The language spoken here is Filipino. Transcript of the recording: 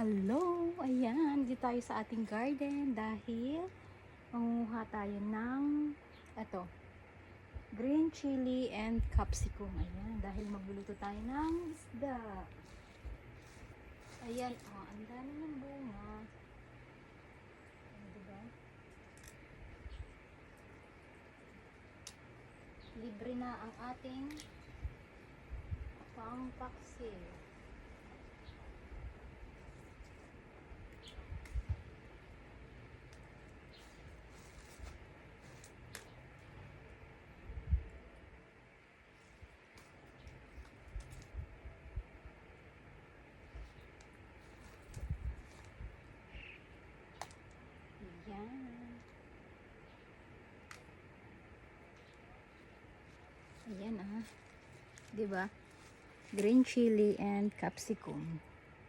Hello! Ayan, dito tayo sa ating garden dahil mangunguha tayo ng green chili and capsicum. Ayan, dahil magluluto tayo ng isda. Ayan, ang dami ng bunga. Ayan, diba? Libre na ang ating pang-paksi. Ayan. Ayan diba? Green chili and capsicum.